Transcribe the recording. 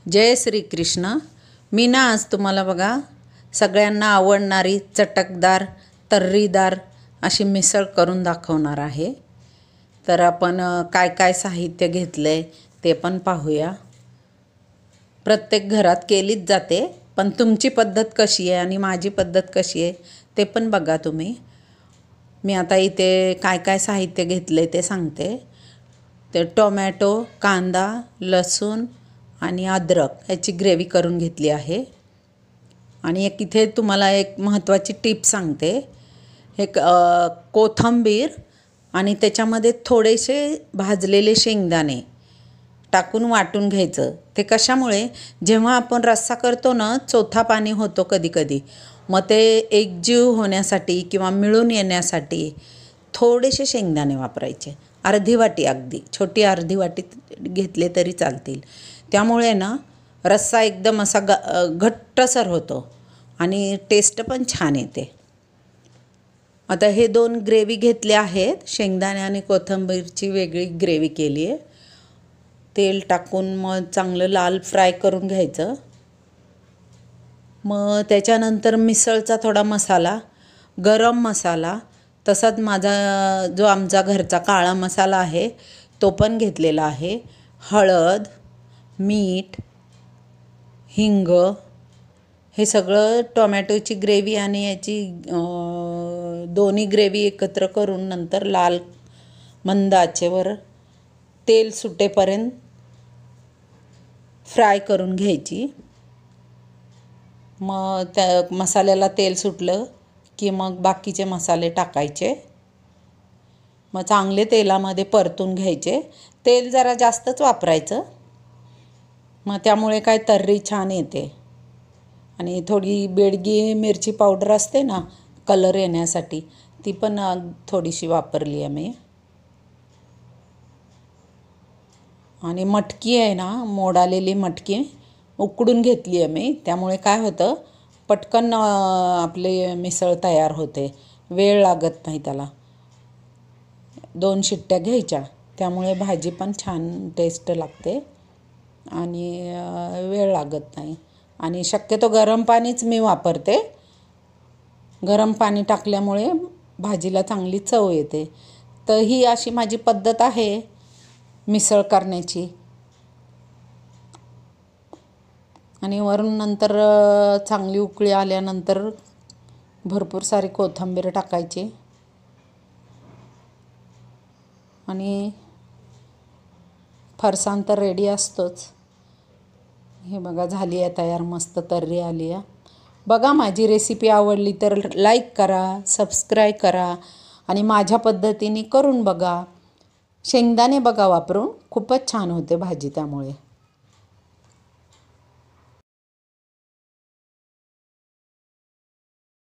जय श्री कृष्ण। मी ना आज तुम्हाला बघा सगळ्यांना आवडणारी चटकदार तर्रीदार अशी मिसळ करून दाखवणार आहे। तर आपण काय काय साहित्य घेतले ते पण पाहूया। प्रत्येक घरात केलीच जाते, पण तुमची पद्धत कशी आहे आणि माझी पद्धत कशी आहे ते पण बघा तुम्ही। मी आता इथे काय काय साहित्य घेतले ते सांगते। ते टोमॅटो, कांदा, लसूण आणि अद्रक याची ग्रेव्ही करून घेतली आहे। आणि एक इथे तुम्हाला एक महत्त्वाची टिप सांगते। एक कोथिंबीर आणि त्याच्यामध्ये थोडेसे भाजलेले शेंगदाणे टाकून वाटून घ्यायचं। ते कशामुळे जेव्हा आपण रस्सा करतो ना चोथा पाणी होतो कधी कधी, मग ते एकजीव होण्यासाठी किंवा मिळून येण्यासाठी थोडेसे शेंगदाणे वापरायचे। अर्धी वाटी, अगदी छोटी अर्धी वाटी घेतले तरी चालतील। त्यामुळे ना रस्सा एकदम असा घट्टसर होतो आणि टेस्ट पण छान येते। आता हे दोन ग्रेव्ही घेतले आहेत, शेंगदाणे आणि कोथिंबीरची वेगळी ग्रेव्ही केली आहे। तेल टाकून मग चांगलं लाल फ्राय करून घ्यायचं। मग त्याच्यानंतर मिसळचा थोडा मसाला, गरम मसाला, तसाच माझा जो आमचा घरचा काळा मसाला आहे तो पण घेतलेला आहे। हळद, मीठ, हिंग, हे सगळं टोमॅटोची ग्रेव्ही आणि याची दोन्ही ग्रेव्ही एकत्र करून नंतर लाल मंद आचेवर तेल सुटेपर्यंत फ्राय करून घ्यायची। मग त्या मसाल्याला तेल सुटलं की मग बाकीचे मसाले टाकायचे। मग चांगले तेलामध्ये परतून घ्यायचे। तेल जरा जास्तच वापरायचं, मग त्यामुळे काय तर्री छान येते। आणि थोडी बेडगी मिरची पावडर असते ना कलर येण्यासाठी, ती पण थोडीशी वापरली आहे मी। आणि मटकी आहे ना, मोड आलेली मटकी उकडून घेतली आहे मी। त्यामुळे काय होतं, पटकन आपले मिसळ तयार होते, वेळ लागत नाही त्याला। 2 शिट्ट्या घ्यायच्या, त्यामुळे भाजी पण छान टेस्ट लागते आणि वेळ लागत नाही। आणि शक्यतो गरम पाणीच मी वापरते। गरम पाणी टाकल्यामुळे भाजीला चांगली चव येते। तर ही अशी माझी पद्धत आहे मिसळ करण्याची। आणि वरून नंतर चांगली उकळी आल्यानंतर भरपूर सारी कोथिंबीर टाकायची आणि फरसाण तर रेडी असतोच। हे बघा झाली आहे तयार, मस्त तर्री आली आहे। बघा माझी रेसिपी आवडली तर लाईक करा, सबस्क्राईब करा आणि माझ्या पद्धतीने करून बघा। शेंगदाणे बघा वापरून, खूपच छान होते भाजी त्यामुळे।